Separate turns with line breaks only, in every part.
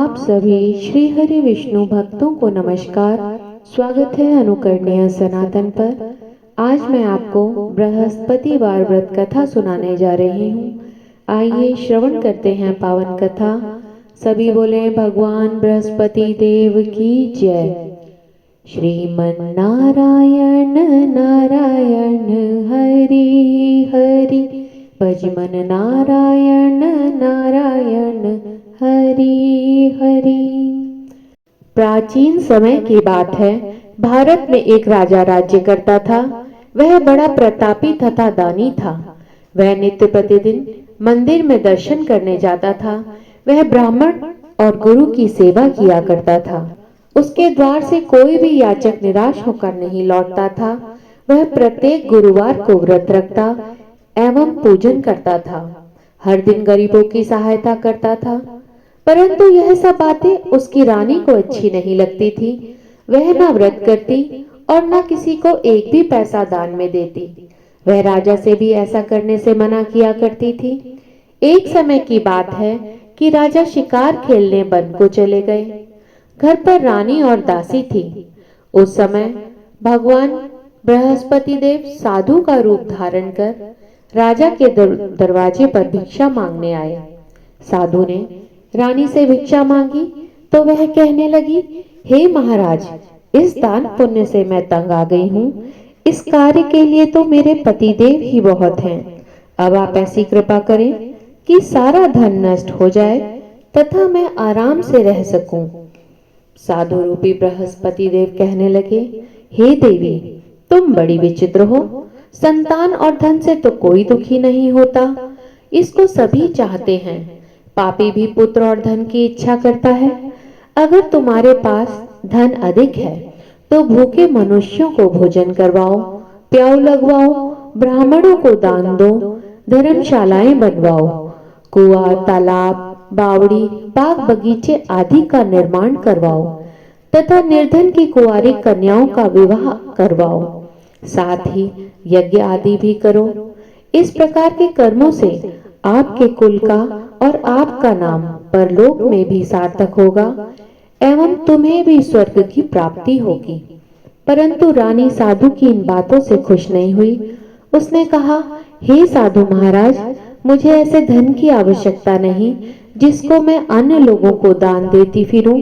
आप सभी श्री हरि विष्णु भक्तों को नमस्कार। स्वागत है अनुकरणीय सनातन पर। आज मैं आपको बृहस्पतिवार व्रत कथा सुनाने जा रही हूँ। आइए श्रवण करते हैं पावन कथा। सभी बोले भगवान बृहस्पति देव की जय। श्रीमन नारायण नारायण हरि हरि, भजमन नारायण नारायण हरि हरि। प्राचीन समय की बात है। भारत में एक राजा राज्य करता था। वह बड़ा प्रतापी तथा दानी था। वह नित्य प्रतिदिन मंदिर में दर्शन करने जाता था। वह ब्राह्मण और गुरु की सेवा किया करता था। उसके द्वार से कोई भी याचक निराश होकर नहीं लौटता था। वह प्रत्येक गुरुवार को व्रत रखता एवं पूजन करता था। हर दिन गरीबों की सहायता करता था। परंतु यह सब बातें उसकी रानी को अच्छी नहीं लगती थी। वह न व्रत करती और न किसी को एक भी पैसा दान में देती। वह राजा से भी ऐसा करने से मना किया करती थी। एक समय की बात है कि राजा शिकार खेलने वन को चले गए। घर पर रानी और दासी थी। उस समय भगवान बृहस्पति देव साधु का रूप धारण कर राजा के दरवाजे पर भिक्षा मांगने आए। साधु ने रानी से भिक्षा मांगी तो वह कहने लगी, हे महाराज, इस दान पुण्य से मैं तंग आ गई हूँ। इस कार्य के लिए तो मेरे पतिदेव ही बहुत हैं। अब आप ऐसी कृपा करें कि सारा धन नष्ट हो जाए तथा मैं आराम से रह सकूं। साधु रूपी बृहस्पति देव कहने लगे, हे देवी, तुम बड़ी विचित्र हो। संतान और धन से तो कोई दुखी नहीं होता, इसको सभी चाहते हैं। पापी भी पुत्र और धन की इच्छा करता है। अगर तुम्हारे पास धन अधिक है तो भूखे मनुष्यों को भोजन करवाओ, प्याऊ लगवाओ, ब्राह्मणों को दान दो, धर्मशालाएं बनवाओ, कुआं, तालाब, बावड़ी, बाग बगीचे आदि का निर्माण करवाओ तथा निर्धन की कुंवारी कन्याओं का विवाह करवाओ। साथ ही यज्ञ आदि भी करो। इस प्रकार के कर्मों से आपके कुल का और आपका नाम परलोक में भी सार्थक होगा एवं तुम्हें भी स्वर्ग की प्राप्ति होगी। परंतु रानी साधु की इन बातों से खुश नहीं हुई। उसने कहा, हे साधु महाराज, मुझे ऐसे धन की आवश्यकता नहीं जिसको मैं अन्य लोगों को दान देती फिरूं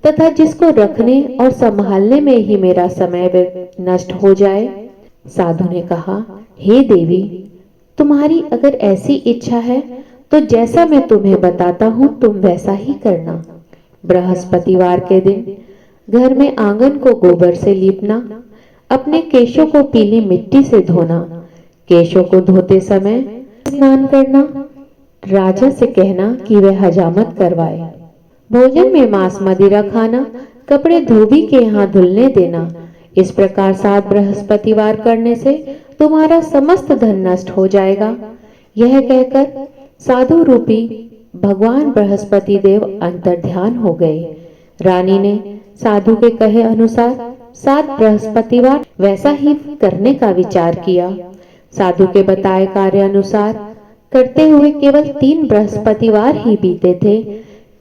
तथा जिसको रखने और संभालने में ही मेरा समय नष्ट हो जाए। साधु ने कहा, हे देवी, तुम्हारी अगर ऐसी इच्छा है तो जैसा मैं तुम्हें बताता हूँ तुम वैसा ही करना। बृहस्पतिवार के दिन घर में आंगन को गोबर से लीपना, अपने केशों को पीली मिट्टी से धोना, केशों को धोते समय स्नान करना, राजा से कहना कि वह हजामत करवाए, भोजन में मांस मदिरा खाना, कपड़े धोबी के यहाँ धुलने देना। इस प्रकार 7 बृहस्पतिवार करने से तुम्हारा समस्त धन नष्ट हो जाएगा। यह कहकर साधु रूपी भगवान बृहस्पति देव अंतर्ध्यान हो गए। रानी ने साधु के कहे अनुसार 7 बृहस्पतिवार वैसा ही करने का विचार किया। साधु के बताए कार्य अनुसार करते हुए केवल 3 बृहस्पतिवार ही बीते थे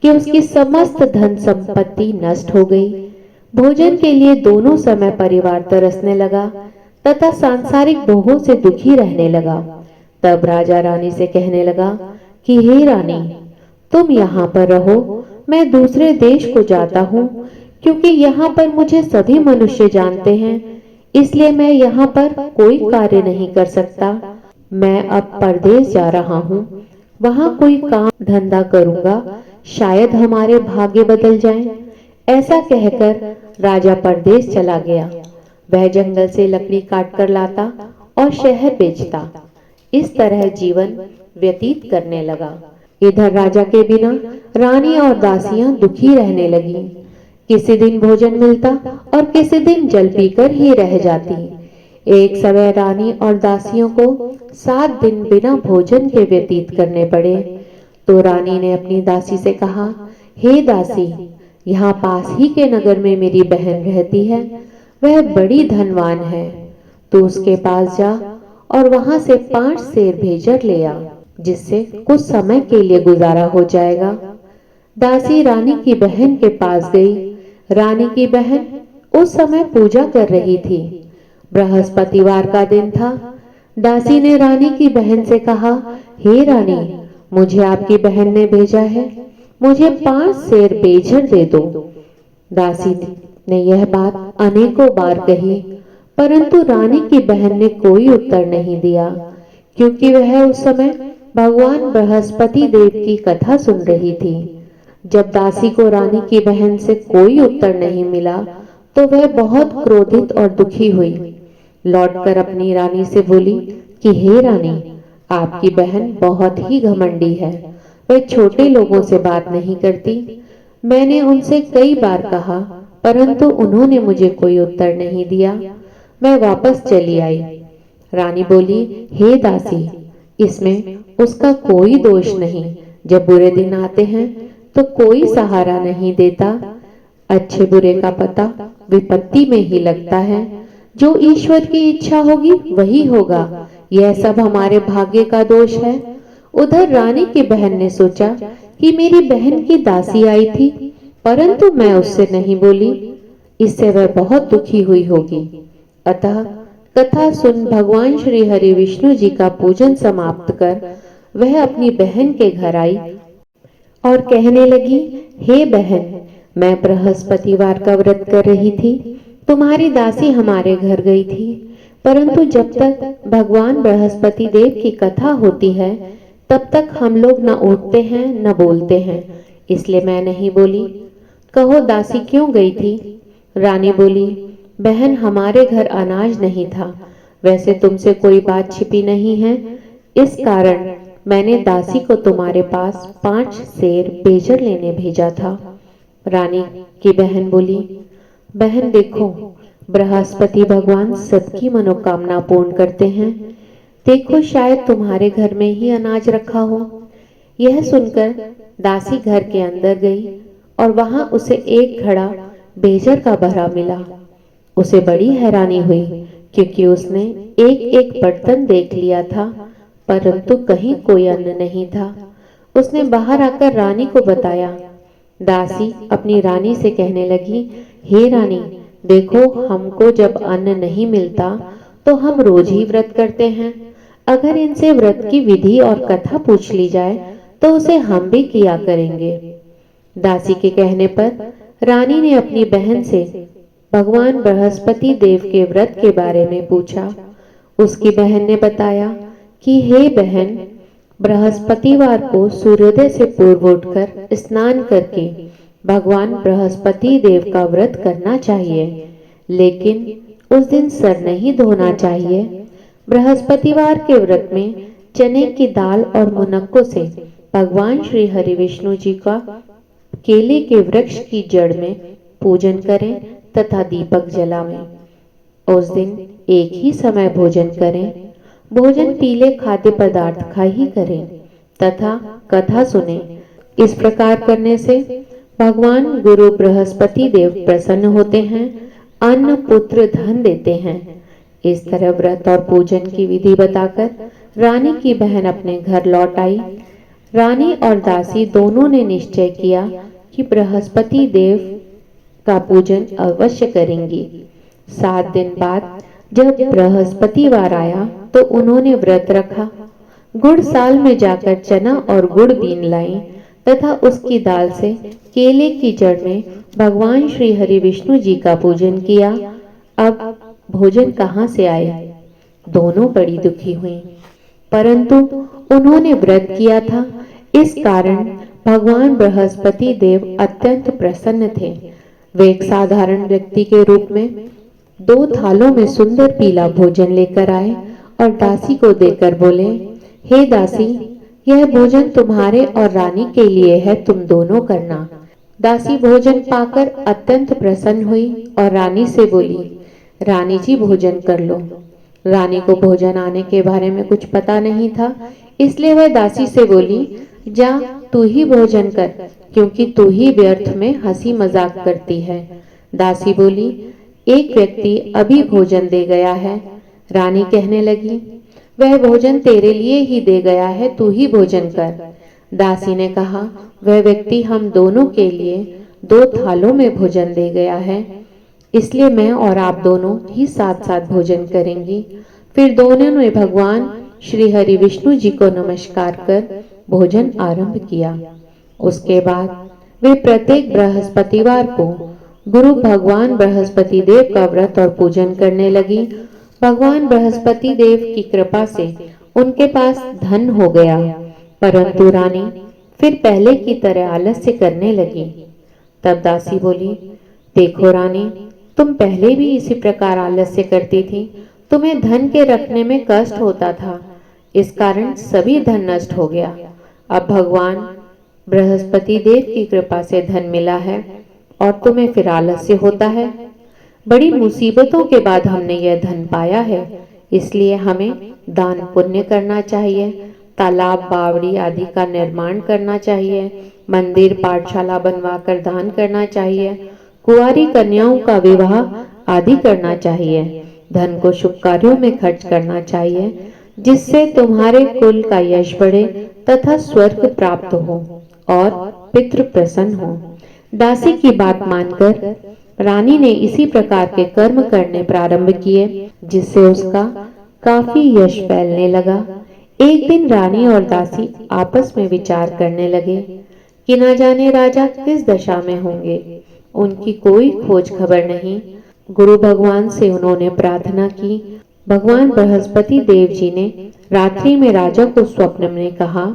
कि उसकी समस्त धन संपत्ति नष्ट हो गई। भोजन के लिए दोनों समय परिवार तरसने लगा तथा सांसारिक भोगों से दुखी रहने लगा। तब राजा रानी से कहने लगा कि हे रानी, तुम यहाँ पर रहो, मैं दूसरे देश को जाता हूँ, क्योंकि यहाँ पर मुझे सभी मनुष्य जानते हैं, इसलिए मैं यहाँ पर कोई कार्य नहीं कर सकता। मैं अब परदेश जा रहा हूँ, वहाँ कोई काम धंधा करूंगा, शायद हमारे भाग्य बदल जाएं। ऐसा कहकर राजा परदेश चला गया। वह जंगल से लकड़ी काट कर लाता और शहर बेचता। इस तरह जीवन व्यतीत करने लगा। इधर राजा के बिना रानी और दासियां दुखी रहने लगी। किसी दिन भोजन मिलता और किसी दिन जल पीकर ही रह जाती। एक समय रानी और दासियों को 7 दिन बिना भोजन के व्यतीत करने पड़े। तो रानी ने अपनी दासी से कहा, हे दासी, यहाँ पास ही के नगर में मेरी बहन रहती है, वह बड़ी धनवान है। तू उसके पास जा और वहां से 5 सेर भेजर ले आ, जिससे कुछ समय के लिए गुजारा हो जाएगा। दासी रानी की बहन के पास गई। रानी की बहन उस समय पूजा कर रही थी। बृहस्पतिवार का दिन था। दासी ने रानी की बहन से कहा, हे रानी, मुझे आपकी बहन ने भेजा है, मुझे 5 सेर बेझर दे दो। दासी ने यह बात अनेकों बार कही, परंतु रानी की बहन ने कोई उत्तर नहीं दिया, क्योंकि वह उस समय भगवान बृहस्पति देव की कथा सुन रही थी। जब दासी को रानी की बहन से कोई उत्तर नहीं मिला, तो वह बहुत क्रोधित और दुखी हुई। लौटकर अपनी रानी से बोली कि हे रानी, आपकी बहन बहुत ही घमंडी है, वह छोटे लोगों से बात नहीं करती। मैंने उनसे कई बार कहा, परंतु उन्होंने मुझे कोई उत्तर नहीं दिया। मैं वापस चली आई। रानी बोली, हे दासी, इसमें उसका कोई दोष नहीं। जब बुरे दिन आते हैं तो कोई सहारा नहीं देता। अच्छे बुरे का पता विपत्ति में ही लगता है। जो ईश्वर की इच्छा होगी वही होगा। यह सब हमारे भाग्य का दोष है। उधर रानी की बहन ने सोचा कि मेरी बहन की दासी आई थी, परंतु मैं उससे नहीं बोली, इससे वह बहुत दुखी हुई होगी। अतः कथा सुन भगवान श्री हरि विष्णु जी का पूजन समाप्त कर वह अपनी बहन के घर आई और कहने लगी, हे बहन, मैं बृहस्पतिवार का व्रत कर रही थी। तुम्हारी दासी हमारे घर गई थी, परंतु जब तक भगवान बृहस्पति देव की कथा होती है, तब तक हम लोग न उठते हैं न बोलते हैं, इसलिए मैं नहीं बोली। कहो दासी क्यों गई थी? रानी बोली, बहन, हमारे घर अनाज नहीं था। वैसे तुमसे कोई बात छिपी नहीं है, इस कारण मैंने दासी को तुम्हारे पास 5 सेर बेजर लेने भेजा था। रानी की बहन बोली, बहन देखो, बृहस्पति भगवान सबकी मनोकामना पूर्ण करते हैं। देखो, शायद तुम्हारे घर में ही अनाज रखा हो। यह सुनकर दासी घर के अंदर गई और वहां उसे एक घड़ा बेजर का भरा मिला। उसे बड़ी हैरानी हुई, क्योंकि उसने एक एक बर्तन देख लिया था, परंतु कहीं कोई अन्न नहीं था। उसने बाहर आकर रानी को बताया। दासी अपनी रानी से कहने लगी, हे रानी, देखो, हमको जब अन्न नहीं मिलता तो हम रोज ही व्रत करते हैं। अगर इनसे व्रत की विधि और कथा पूछ ली जाए तो उसे हम भी किया करेंगे। दासी के कहने पर रानी ने अपनी बहन से भगवान बृहस्पति देव के व्रत के बारे में पूछा। उसकी बहन ने बताया कि हे बहन, बृहस्पतिवार को सूर्योदय से पूर्व उठकर स्नान करके भगवान बृहस्पति देव का व्रत करना चाहिए, लेकिन उस दिन सर नहीं धोना चाहिए। बृहस्पतिवार के व्रत में चने की दाल और मुनक्कों से भगवान श्री हरि विष्णु जी का केले के वृक्ष की जड़ में पूजन करें तथा दीपक जलावें। उस दिन एक ही समय भोजन करें। भोजन पीले खाद्य पदार्थ खा ही करें तथा कथा सुने। इस प्रकार करने से भगवान गुरु बृहस्पति देव प्रसन्न होते हैं, अन्न पुत्र धन देते हैं। इस तरह व्रत और पूजन की विधि बताकर रानी की बहन अपने घर लौट आई। रानी और दासी दोनों ने निश्चय किया कि बृहस्पति देव का पूजन अवश्य करेंगी। 7 दिन बाद जब बृहस्पतिवार आया तो उन्होंने व्रत रखा। गुड़ साल में जाकर चना और गुड़ बीन लाई तथा उसकी दाल से केले की जड़ में भगवान श्री हरि विष्णु जी का पूजन किया। अब भोजन कहाँ से आए? दोनों बड़ी दुखी हुई, परंतु उन्होंने व्रत किया था, इस कारण भगवान बृहस्पति देव अत्यंत प्रसन्न थे। वे एक साधारण व्यक्ति के रूप में 2 थालों में सुंदर पीला भोजन लेकर आए और दासी को देकर बोले, हे दासी, यह भोजन तुम्हारे और रानी के लिए है, तुम दोनों करना। दासी भोजन पाकर अत्यंत प्रसन्न हुई और रानी से बोली, रानी जी, भोजन कर लो। रानी को भोजन आने के बारे में कुछ पता नहीं था, इसलिए वह दासी से बोली, जा तू ही भोजन कर, क्योंकि तू ही व्यर्थ में हंसी मजाक करती है। दासी बोली, एक व्यक्ति अभी भोजन दे गया है। रानी कहने लगी, वह भोजन तेरे लिए ही दे गया है, तू ही भोजन कर। दासी ने कहा, वह व्यक्ति हम दोनों के लिए 2 थालों में भोजन दे गया है, इसलिए मैं और आप दोनों ही साथ साथ भोजन करेंगी। फिर दोनों ने भगवान श्री हरि विष्णु जी को नमस्कार कर भोजन आरंभ किया। उसके बाद वे प्रत्येक बृहस्पतिवार को गुरु भगवान बृहस्पति देव का व्रत और पूजन करने लगी। भगवान बृहस्पति देव की कृपा से उनके पास धन हो गया, परंतु रानी फिर पहले की तरह आलस्य करने लगी। तब दासी बोली, देखो रानी, तुम पहले भी इसी प्रकार आलस्य करती थी। तुम्हें धन के रखने में कष्ट होता था, इस कारण सभी धन नष्ट हो गया। अब भगवान बृहस्पति देव की कृपा से धन मिला है और तुम्हें फिर आलस्य होता है। बड़ी मुसीबतों के बाद हमने यह धन पाया है, इसलिए हमें दान पुण्य करना चाहिए, तालाब बावड़ी आदि का निर्माण करना चाहिए, मंदिर पाठशाला बनवाकर दान करना चाहिए, कुंवारी कन्याओं का विवाह आदि करना चाहिए। धन को शुभ कार्यों में खर्च करना चाहिए, जिससे तुम्हारे कुल का यश बढ़े तथा स्वर्ग प्राप्त हो और पितृ प्रसन्न हो। दासी की बात मानकर रानी ने इसी प्रकार के कर्म करने प्रारंभ किए, जिससे उसका काफी यश फैलने लगा। एक दिन रानी और दासी आपस में विचार करने लगे कि न जाने राजा किस दशा में होंगे। उनकी कोई खोज खबर नहीं। गुरु भगवान से उन्होंने प्रार्थना की। भगवान बृहस्पति देव जी ने रात्रि में राजा को स्वप्न में कहा,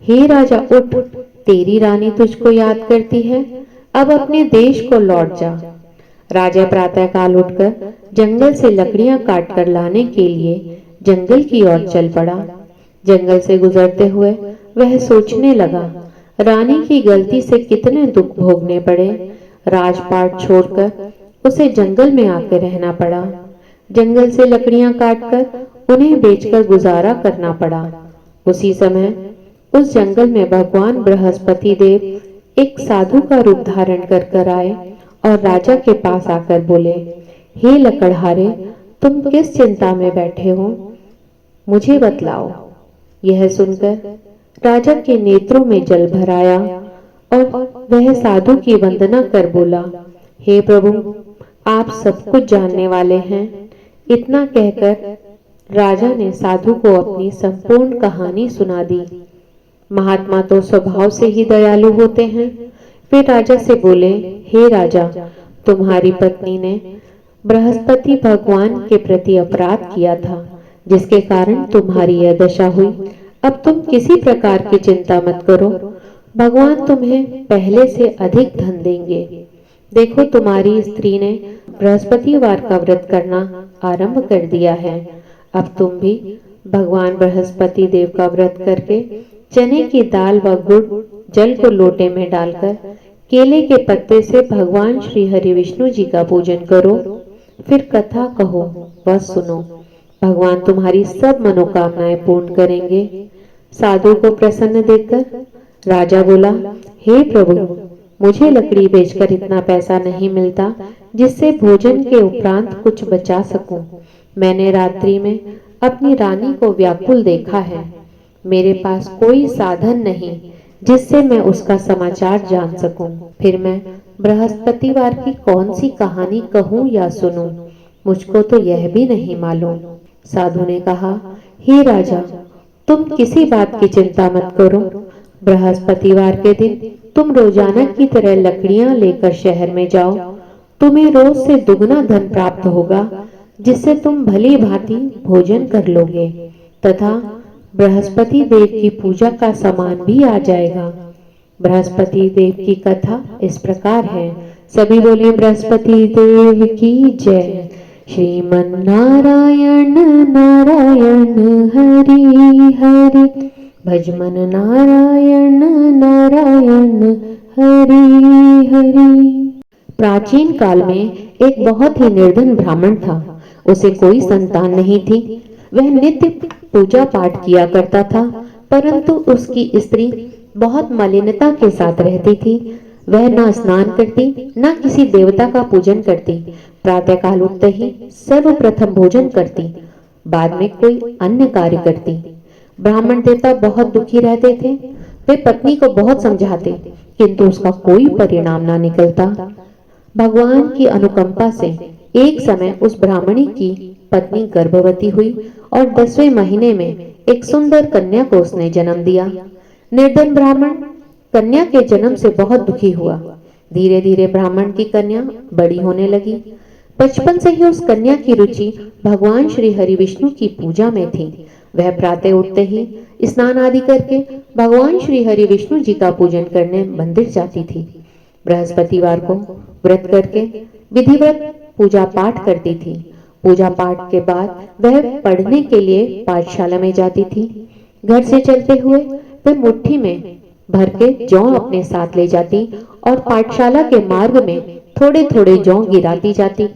हे राजा उठ, तेरी रानी तुझको याद करती है, अब अपने देश को लौट जा। राजा प्रातःकाल उठकर जंगल से लकड़ियां काटकर लाने के लिए जंगल की ओर चल पड़ा। जंगल से गुजरते हुए वह सोचने लगा, रानी की गलती से कितने दुख भोगने पड़े। राजपाट छोड़कर उसे जंगल में आकर रहना पड़ा। जंगल से लकड़ियां काटकर उन्हें बेचकर गुजारा करना पड़ा। उसी समय उस जंगल में भगवान बृहस्पति देव एक साधु का रूप धारण कर आए और राजा के पास आकर बोले, हे लकड़हारे, तुम किस चिंता में बैठे हो, मुझे बतलाओ। यह सुनकर राजा के नेत्रों में जल भर आया और वह साधु की वंदना कर बोला, हे प्रभु, आप सब कुछ जानने वाले हैं। इतना कहकर राजा ने साधु को अपनी संपूर्ण कहानी सुना दी। महात्मा तो स्वभाव से ही दयालु होते हैं। फिर राजा से बोले, हे राजा, तुम्हारी पत्नी ने बृहस्पति भगवान के प्रति अपराध किया था, जिसके कारण तुम्हारी यह दशा हुई। अब तुम किसी प्रकार की चिंता मत करो, भगवान तुम्हें पहले से अधिक धन देंगे। देखो, तुम्हारी स्त्री ने बृहस्पतिवार का व्रत करना आरंभ कर दिया है। अब तुम भी भगवान बृहस्पति देव का व्रत करके चने की दाल व गुड़ जल को लोटे में डालकर केले के पत्ते से भगवान श्री हरि विष्णु जी का पूजन करो। फिर कथा कहो व सुनो, भगवान तुम्हारी सब मनोकामनाएं पूर्ण करेंगे। साधु को प्रसन्न देखकर राजा बोला, हे प्रभु, मुझे लकड़ी बेचकर इतना पैसा नहीं मिलता जिससे भोजन के उपरांत कुछ बचा सकूं। मैंने रात्रि में अपनी रानी को व्याकुल देखा है। मेरे पास कोई साधन नहीं जिससे मैं उसका समाचार जान सकूं। फिर मैं बृहस्पतिवार की कौन सी कहानी कहूं या सुनूं, मुझको तो यह भी नहीं मालूम। साधु ने कहा, हे राजा, तुम किसी बात की चिंता मत करो। बृहस्पतिवार के दिन तुम रोजाना की तरह लकड़ियां लेकर शहर में जाओ। तुम्हें रोज से दुगना धन प्राप्त होगा, जिससे तुम भली भांति भोजन कर लोगे तथा बृहस्पति देव की पूजा का सामान भी आ जाएगा। बृहस्पति देव की कथा इस प्रकार है। सभी बोले बृहस्पति देव की जय। श्रीमन नारायण नारायण हरि हरि, भजमन नारायण नारायण हरि हरि। प्राचीन काल में एक बहुत ही निर्धन ब्राह्मण था। उसे कोई संतान नहीं थी। वह नित्य पूजा पाठ किया करता था, परंतु उसकी स्त्री बहुत मलिनता के साथ रहती थी। वह न स्नान करती, न किसी देवता का पूजन करती। प्रातःकाल उठते ही सर्वप्रथम भोजन करती, बाद में कोई अन्य कार्य करती। ब्राह्मण देवता बहुत दुखी रहते थे। वे पत्नी को बहुत समझाते, किंतु उसका कोई परिणाम ना निकलता। भगवान की अनुकंपा से एक समय उस ब्राह्मणी की पत्नी गर्भवती हुई और 10वें महीने में एक सुंदर कन्या को उसने जन्म दिया। निर्धन ब्राह्मण कन्या के जन्म से बहुत दुखी हुआ। धीरे धीरे ब्राह्मण की कन्या बड़ी होने लगी। बचपन से ही उस कन्या की रुचि भगवान श्री हरि विष्णु की पूजा में थी। वह प्रातः उठते ही स्नान आदि करके भगवान श्री हरि विष्णु जी का पूजन करने मंदिर जाती थी। बृहस्पतिवार को व्रत करके विधिवत पूजा पाठ करती थी। पूजा पाठ के बाद वह पढ़ने के लिए पाठशाला में जाती थी। घर से चलते हुए वह मुट्ठी में भर के जौ अपने साथ ले जाती और पाठशाला के मार्ग में थोड़े थोड़े जौ गिराती जाती।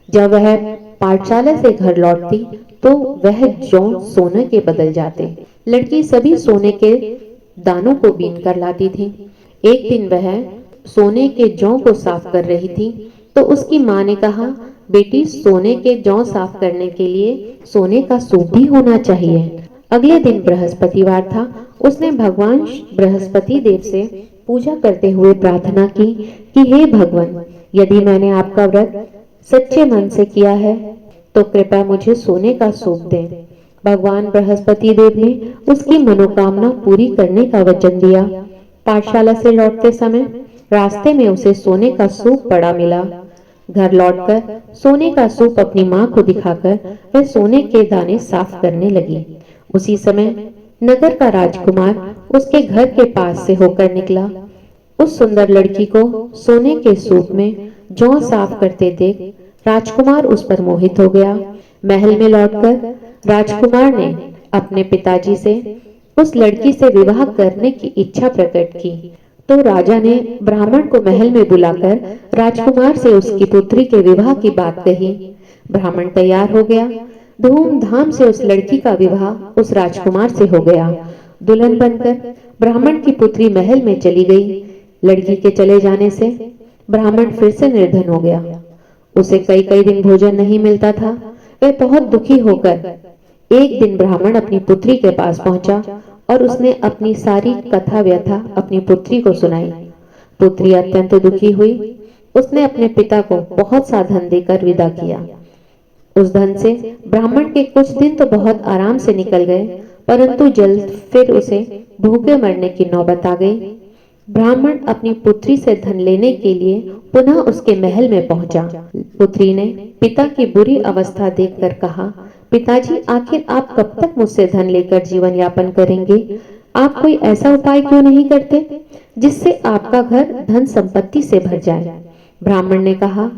जब वह पाठशाला से घर लौटती तो वह जौ सोने के बदल जाते। लड़की सभी सोने के दानों को बीन कर लाती थी। एक दिन वह सोने के जौ को साफ कर रही थी तो उसकी माँ ने कहा, बेटी, सोने के जौ साफ करने के लिए सोने का सूप भी होना चाहिए। अगले दिन बृहस्पतिवार था। उसने भगवान बृहस्पति देव से पूजा करते हुए प्रार्थना की कि हे भगवान, यदि मैंने आपका व्रत सच्चे मन से किया है तो कृपया मुझे सोने का सूप दें। भगवान बृहस्पति देव ने उसकी मनोकामना पूरी करने का वचन दिया। पाठशाला से लौटते समय रास्ते में उसे सोने का सूप पड़ा मिला। घर लौटकर सोने का सूप अपनी माँ को दिखाकर वह सोने के दाने साफ करने लगी। उसी समय नगर का राजकुमार उसके घर के पास से होकर निकला। उस सुंदर लड़की को सोने के सूप में जौ साफ करते देख राजकुमार उस पर मोहित हो गया। महल में लौटकर राजकुमार ने अपने पिताजी से उस लड़की से विवाह करने की इच्छा प्रकट की। तो राजा ने ब्राह्मण को महल में बुलाकर राजकुमार से उसकी पुत्री के विवाह की बात कही। ब्राह्मण तैयार हो गया। धूमधाम से उस लड़की का विवाह उस राजकुमार से हो गया। दुल्हन बनकर ब्राह्मण की पुत्री महल में चली गई। लड़की के चले जाने से ब्राह्मण फिर से निर्धन हो गया। उसे कई कई दिन भोजन नहीं मिलता था। वह बहुत दुखी होकर एक दिन ब्राह्मण अपनी पुत्री के पास पहुंचा और उसने अपनी सारी कथा व्यथा अपनी पुत्री को सुनाई। पुत्री अत्यंत दुखी हुई। उसने अपने पिता को बहुत सा धन देकर विदा किया। उस धन से ब्राह्मण के कुछ दिन तो बहुत आराम से निकल गए, परंतु जल्द फिर उसे भूखे मरने की नौबत आ गई। ब्राह्मण अपनी पुत्री से धन लेने के लिए पुनः उसके महल में पहुंचा। पुत्री ने पिता की बुरी अवस्था देखकर कहा, पिताजी, आखिर आप कब तक मुझसे धन लेकर जीवन यापन करेंगे? आप कोई ऐसा उपाय क्यों नहीं करते जिससे आपका घर धन संपत्ति से भर जाए? ब्राह्मण ने कहा,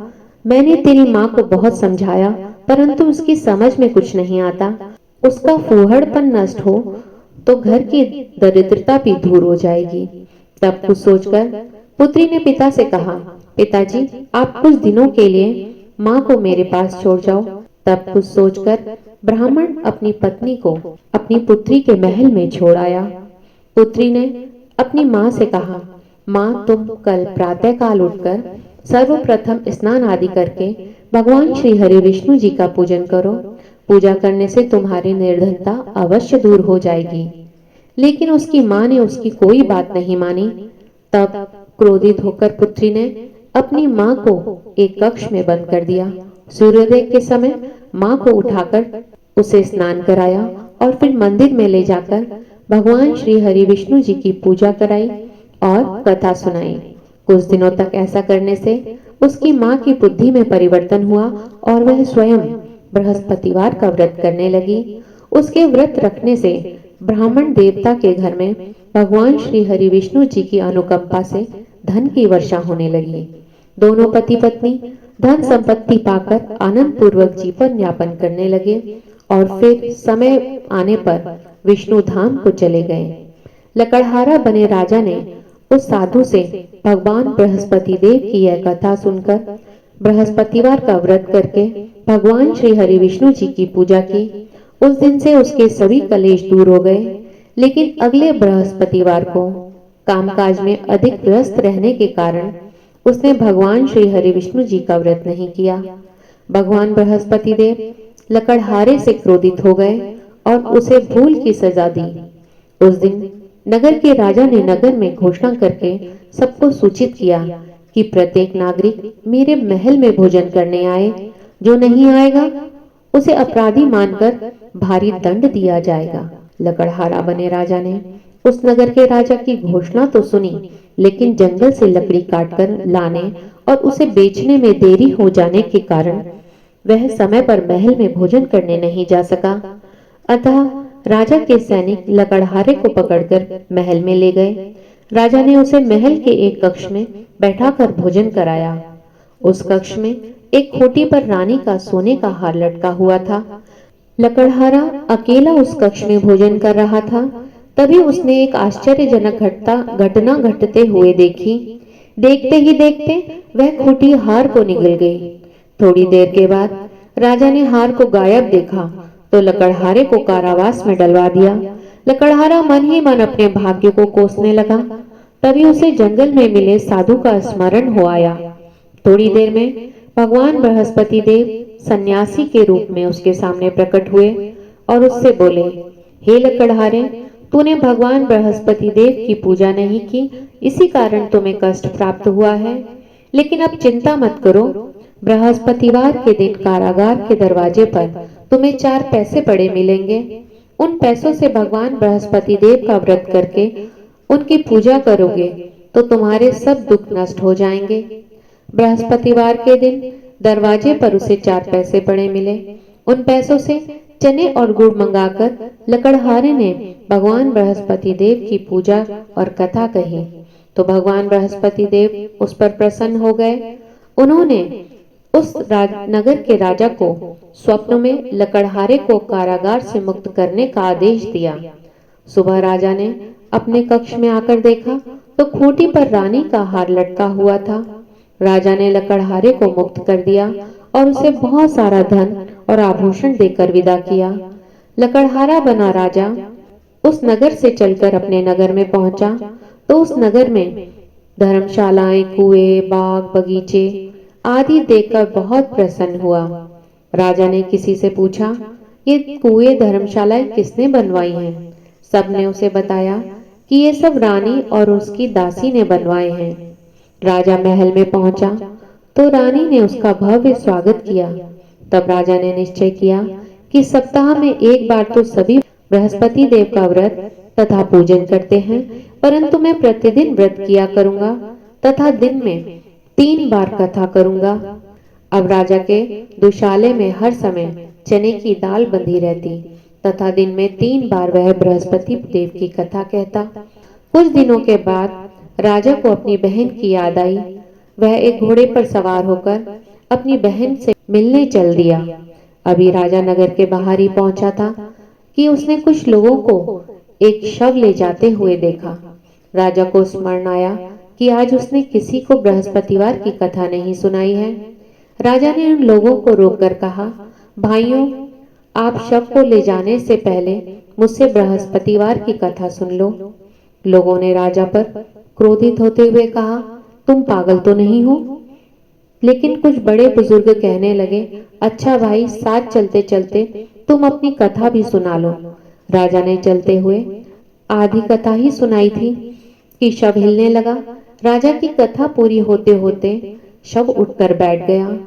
मैंने तेरी माँ को बहुत समझाया, परंतु उसकी समझ में कुछ नहीं आता। उसका फूहड़पन नष्ट हो तो घर की दरिद्रता भी दूर हो जाएगी। तब कुछ सोचकर पुत्री ने पिता से कहा, पिताजी, आप कुछ दिनों के लिए माँ को मेरे पास छोड़ जाओ। तब कुछ सोचकर ब्राह्मण अपनी पत्नी को अपनी पुत्री के महल में छोड़ आया। पुत्री ने अपनी माँ से कहा, माँ, तुम कल प्रातःकाल उठकर सर्वप्रथम स्नान आदि करके भगवान श्री हरि विष्णु जी का पूजन करो। पूजा करने से तुम्हारी निर्धनता अवश्य दूर हो जाएगी। लेकिन उसकी माँ ने उसकी कोई बात नहीं मानी। तब क्रोधित होकर पुत्री ने अपनी माँ को एक कक्ष में बंद कर दिया। सूर्योदय के समय माँ को उठाकर उसे स्नान कराया और फिर मंदिर में ले जाकर भगवान श्री हरि विष्णु जी की पूजा कराई और कथा सुनाई। कुछ दिनों तक ऐसा करने से उसकी माँ की बुद्धि में परिवर्तन हुआ और वह स्वयं बृहस्पतिवार का व्रत करने लगी। उसके व्रत रखने से ब्राह्मण देवता के घर में भगवान श्री हरि विष्णु जी की अनुकंपा से धन की वर्षा होने लगी। दोनों पति पत्नी धन संपत्ति पाकर आनंद पूर्वक जीवन यापन करने लगे और फिर समय आने पर विष्णु धाम को चले गए। लकड़हारा बने राजा ने उस साधु से भगवान बृहस्पति देव की यह कथा सुनकर बृहस्पतिवार का व्रत करके भगवान श्री हरि विष्णु जी की पूजा की। उस दिन से उसके सभी कलेश दूर हो गए। लेकिन अगले बृहस्पतिवार को कामकाज में अधिक व्यस्त रहने के कारण उसने भगवान श्री हरि विष्णु जी का व्रत नहीं किया। भगवान बृहस्पति देव लकड़हारे से क्रोधित हो गए और उसे भूल की सजा दी। उस दिन नगर के राजा ने नगर में घोषणा करके सबको सूचित किया कि प्रत्येक नागरिक मेरे महल में भोजन करने आए। जो नहीं आएगा उसे अपराधी मानकर भारी दंड दिया जाएगा। लकड़हारा बने राजा ने उस नगर के राजा की घोषणा तो सुनी, लेकिन जंगल से लकड़ी काटकर लाने और उसे बेचने में देरी हो जाने के कारण वह समय पर महल में भोजन करने नहीं जा सका। अतः राजा के सैनिक लकड़हारे को पकड़कर महल में ले गए। राजा ने उसे महल के एक कक्ष में बैठाकर भोजन कराया। उस कक्ष में एक खूंटी पर रानी का सोने का हार लटका हुआ था। लकड़हारा अकेला उस कक्ष में भोजन कर रहा था। तभी उसने एक आश्चर्यजनक घटना घटते हुए देखी। देखते ही देखते वह खूंटी हार को निगल गई। थोड़ी देर के बाद राजा ने हार को गायब देखा तो लकड़हारे को कारावास में डलवा दिया। लकड़हारा मन ही मन अपने भाग्य को कोसने लगा। तभी उसे जंगल में मिले साधु का स्मरण हो आया। थोड़ी देर में भगवान बृहस्पति देव सन्यासी के रूप में उसके सामने प्रकट हुए और उससे बोले, हे लकड़हारे, तूने भगवान बृहस्पति देव की पूजा नहीं की, इसी कारण तुम्हें कष्ट प्राप्त हुआ है। लेकिन अब चिंता मत करो, बृहस्पतिवार के दिन कारागार के दरवाजे पर तुम्हें 4 पैसे पड़े मिलेंगे। उन पैसों से भगवान बृहस्पति देव का व्रत करके उनकी पूजा करोगे तो तुम्हारे सब दुख नष्ट हो जाएंगे। बृहस्पतिवार के दिन दरवाजे पर उसे 4 पैसे पड़े मिले। उन पैसों से चने और गुड़ मंगाकर लकड़हारे ने भगवान बृहस्पति देव की पूजा और कथा कही तो भगवान बृहस्पति देव उस पर प्रसन्न हो गए। उन्होंने उस नगर के राजा को स्वप्न में लकड़हारे को कारागार से मुक्त करने का आदेश दिया। सुबह राजा ने अपने कक्ष में आकर देखा तो खूंटी पर रानी का हार लटका हुआ था। राजा ने लकड़हारे को मुक्त कर दिया और उसे बहुत सारा धन और आभूषण देकर विदा किया। लकड़हारा बना राजा उस नगर से चलकर अपने नगर में पहुंचा तो उस नगर में धर्मशालाएं, कुएं, बाग, बगीचे आदि देखकर बहुत प्रसन्न हुआ। राजा ने किसी से पूछा, ये कुएं, धर्मशालाएं किसने बनवाई हैं? सबने उसे बताया कि ये सब रानी और उसकी दासी ने बनवाए हैं। राजा महल में पहुंचा तो रानी ने उसका भव्य स्वागत किया। तब राजा ने निश्चय किया कि सप्ताह में एक बार तो सभी बृहस्पति देव का व्रत तथा पूजन करते हैं, परंतु मैं प्रतिदिन व्रत किया करूंगा तथा दिन में 3 बार कथा करूंगा। अब राजा के दुशाले में हर समय चने की दाल बंधी रहती तथा दिन में 3 बार वह बृहस्पति देव की कथा कहता। कुछ दिनों के बाद राजा को अपनी बहन की याद आई। वह एक घोड़े पर सवार होकर अपनी बहन से मिलने चल दिया। अभी राजा नगर के बाहर ही पहुंचा था कि उसने कुछ लोगों को एक शव ले जाते हुए देखा। राजा को स्मरण आया कि आज उसने किसी को बृहस्पतिवार की कथा नहीं सुनाई है। राजा ने उन लोगों को रोककर कहा, भाइयों, आप शव को ले जाने से पहले मुझसे बृहस्पतिवार की कथा सुन लो। लोगों ने राजा पर क्रोधित होते हुए कहा, तुम पागल तो नहीं हो? लेकिन कुछ बड़े बुजुर्ग कहने लगे, अच्छा भाई, साथ चलते चलते तुम अपनी कथा भी सुना लो। राजा ने चलते हुए आधी कथा ही सुनाई थी कि शव हिलने लगा। राजा की कथा पूरी होते होते शव उठकर बैठ गया।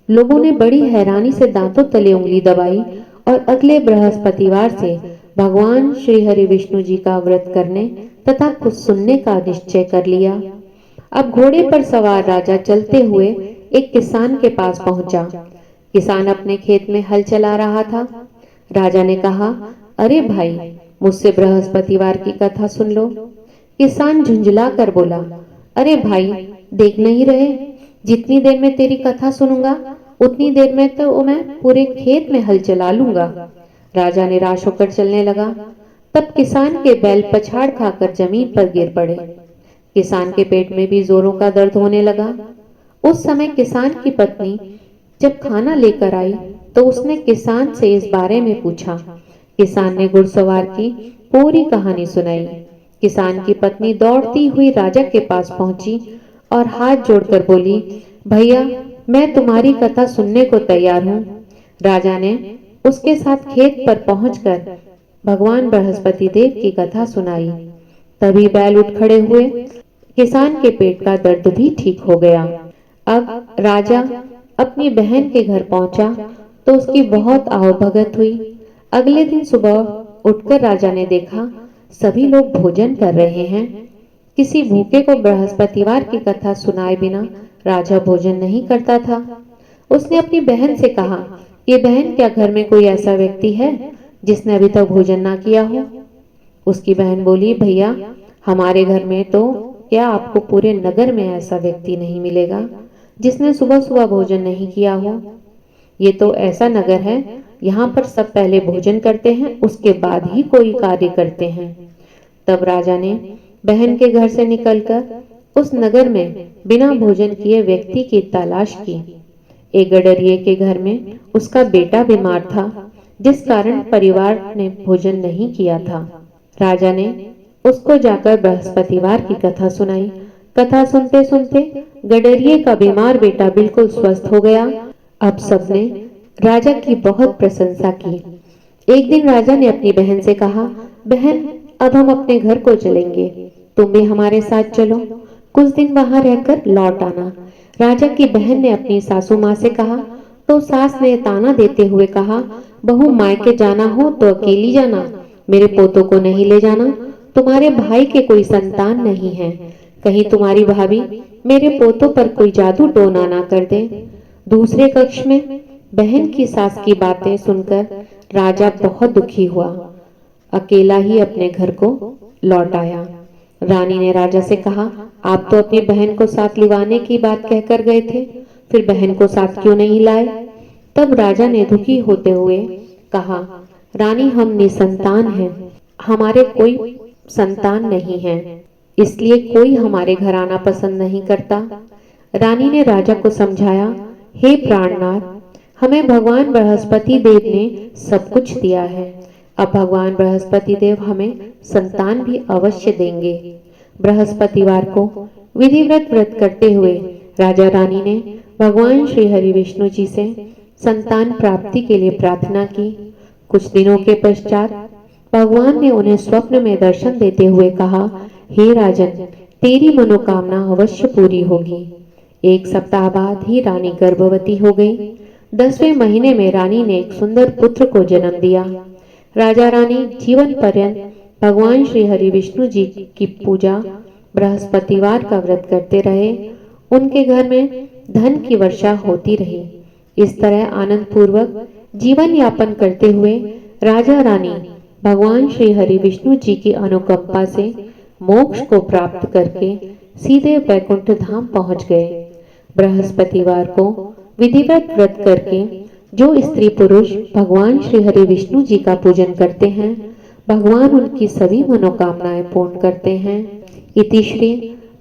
लोगों ने बड़ी हैरानी से दांतों तले उंगली दबाई और अगले बृहस्पतिवार से भगवान श्री हरि विष्णु जी का व्रत करने तथा कुछ सुनने का निश्चय कर लिया। अब घोड़े पर सवार राजा चलते हुए एक किसान के पास पहुंचा। किसान अपने खेत में हल चला रहा था। राजा ने कहा, अरे भाई, मुझसे बृहस्पतिवार की कथा सुन लो। किसान झुंझला कर बोला, अरे भाई, देख नहीं रहे, जितनी देर में तेरी कथा सुनूंगा उतनी देर में तो मैं पूरे खेत में हल चला लूंगा। राजा निराश होकर चलने लगा। तब किसान के बैल पछाड़ खाकर जमीन पर गिर पड़े। किसान के पेट में भी जोरों का दर्द होने लगा। उस समय किसान की पत्नी जब खाना लेकर आई तो उसने किसान से इस बारे में पूछा। किसान ने घुड़सवार की पूरी कहानी सुनाई। किसान की पत्नी दौड़ती हुई राजा के पास पहुंची और हाथ जोड़कर बोली, भैया, मैं तुम्हारी कथा सुनने को तैयार हूँ। राजा ने उसके साथ खेत पर पहुंचकर भगवान बृहस्पति देव की कथा सुनाई। तभी बैल उठ खड़े हुए। किसान के पेट का दर्द भी ठीक हो गया। अब राजा अपनी बहन के घर पहुंचा तो उसकी बहुत आवभगत हुई। अगले दिन सुबह उठकर राजा ने देखा सभी लोग भोजन कर रहे हैं। किसी भूखे को बृहस्पतिवार की कथा सुनाए बिना राजा भोजन नहीं करता था। उसने अपनी बहन से कहा, ये बहन, क्या घर में कोई ऐसा व्यक्ति है जिसने अभी तक भोजन ना किया हो? उसकी बहन बोली, भैया, हमारे घर में तो क्या आपको पूरे नगर में ऐसा व्यक्ति नहीं मिलेगा जिसने सुबह सुबह भोजन नहीं किया हो। ये तो ऐसा नगर है, यहाँ पर सब पहले भोजन करते हैं, उसके बाद ही कोई कार्य करते हैं। तब राजा ने बहन के घर से निकलकर उस नगर में बिना भोजन किए व्यक्ति की तलाश की। एक गडरिये के घर में उसका बेटा बीमार था, जिस कारण परिवार ने भोजन नहीं किया था। राजा ने उसको जाकर बृहस्पतिवार की कथा सुनाई। कथा सुनते सुनते गडरिये का बीमार बेटा बिल्कुल स्वस्थ हो गया। अब सबने राजा की बहुत प्रशंसा की। एक दिन राजा ने अपनी बहन से कहा, बहन, अब हम अपने घर को चलेंगे, तुम भी हमारे साथ चलो, कुछ दिन वहां रहकर लौट आना। राजा की बहन ने अपनी सासू माँ से कहा तो सास ने ताना देते हुए कहा, बहू, मायके जाना हो तो अकेली जाना, मेरे पोतों को नहीं ले जाना। तुम्हारे भाई के कोई संतान नहीं है, कहीं तुम्हारी भाभी मेरे पोतों पर कोई जादू टोना ना कर दे। दूसरे कक्ष में बहन की सास की बातें सुनकर राजा बहुत दुखी हुआ। अकेला ही अपने घर को लौट आया। रानी ने राजा से कहा, आप तो अपनी बहन को साथ लिवाने की बात कहकर गए थे, फिर बहन को साथ क्यों नहीं लाए? तब राजा ने दुखी होते हुए कहा, रानी, हम निसंतान हैं, हमारे कोई संतान नहीं है, इसलिए कोई हमारे घर आना पसंद नहीं करता। रानी ने राजा को समझाया, हे प्राणनाथ, हमें भगवान बृहस्पति देव ने सब कुछ दिया है, अब भगवान बृहस्पति देव हमें संतान भी अवश्य देंगे। बृहस्पतिवार को विधिव्रत व्रत करते हुए राजा रानी ने भगवान श्री हरि विष्णु जी से संतान प्राप्ति के लिए प्रार्थना की। कुछ दिनों के पश्चात भगवान ने उन्हें स्वप्न में दर्शन देते हुए कहा, हे राजन, तेरी मनोकामना अवश्य पूरी होगी। एक सप्ताह बाद ही रानी गर्भवती हो गई। 10वें महीने में रानी ने एक सुंदर पुत्र को जन्म दिया। राजा रानी जीवन पर्यंत भगवान श्री हरि विष्णु जी की पूजा, बृहस्पतिवार का व्रत करते रहे। उनके घर में धन की वर्षा होती रही। इस तरह आनंद पूर्वक जीवन यापन करते हुए राजा रानी भगवान श्री हरि विष्णु जी की अनुकंपा से मोक्ष को प्राप्त करके सीधे वैकुंठ धाम पहुंच गए। बृहस्पतिवार को विधिवत व्रत करके जो स्त्री पुरुष भगवान श्री हरि विष्णु जी का पूजन करते हैं, भगवान उनकी सभी मनोकामनाएं पूर्ण करते हैं। इति श्री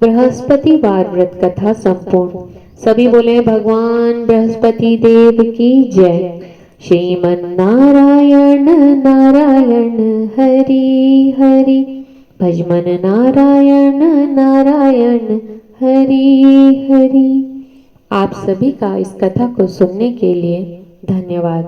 बृहस्पतिवार व्रत कथा संपूर्ण। सभी बोले भगवान बृहस्पति देव की जय। श्रीमन नारायण नारायण हरि हरि, भजमन नारायण नारायण हरि हरि। आप सभी का इस कथा को सुनने के लिए धन्यवाद।